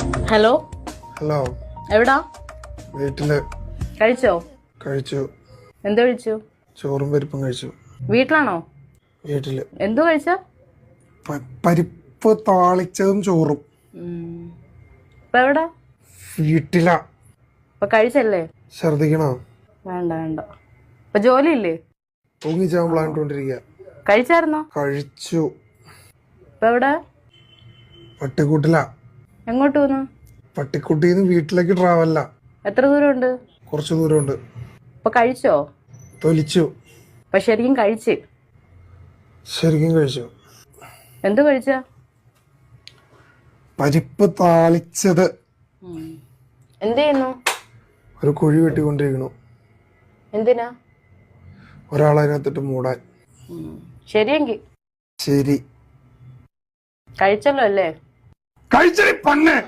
Hello hello. എവിടാ? വീട്ടില്. കഴിച്ചോ? കഴിച്ചു. എന്തോ കഴിച്ചു? ചോറും പരിപ്പും കഴിച്ചു. വീട്ടിലാണോ? വീട്ടില്. എന്തോ കഴിച്ച? പരിപ്പ് താളിച്ചതും ചോറും. ഇപ്പൊ എവിടാ? വീട്ടിലാ. ഇപ്പൊ കഴിച്ചല്ലേ? ഛർദിക്കണോ? വേണ്ട വേണ്ട. ഇപ്പൊ ജോലിയില്ലേ? തൂങ്ങിച്ചാൻ പ്ലാൻ ഇട്ടോണ്ടിരിക്കുക. കഴിച്ചായിരുന്നോ? കഴിച്ചു. ഇപ്പൊ എവിടെ? പട്ടിക്കൂട്ടിലാ. എങ്ങോട്ട് പോന്നു? പട്ടിക്കുട്ടിന്ന് വീട്ടിലേക്ക് ട്രാവലില്ല. എത്ര ദൂരമുണ്ട്? കുറച്ച് ദൂരമുണ്ട്. ഇപ്പൊ കഴിച്ചോ? തൊലിച്ചു. ഇപ്പൊ ശരിക്കും കഴിച്ച്? ശരിക്കും കഴിച്ചു. എന്ത് കഴിച്ച? പരിപ്പ് താളിച്ചത്. എന്ത് ചെയ്യുന്നു? ഒരു കുഴി വെട്ടിക്കൊണ്ടിരിക്കണു. എന്തിനാ? ഒരാളതിനകത്തിട്ട് മൂടാൻ. ശരിയെങ്കി. ശരി. കഴിച്ചല്ലോ അല്ലേ? കഴിച്ചടി പന്നെ.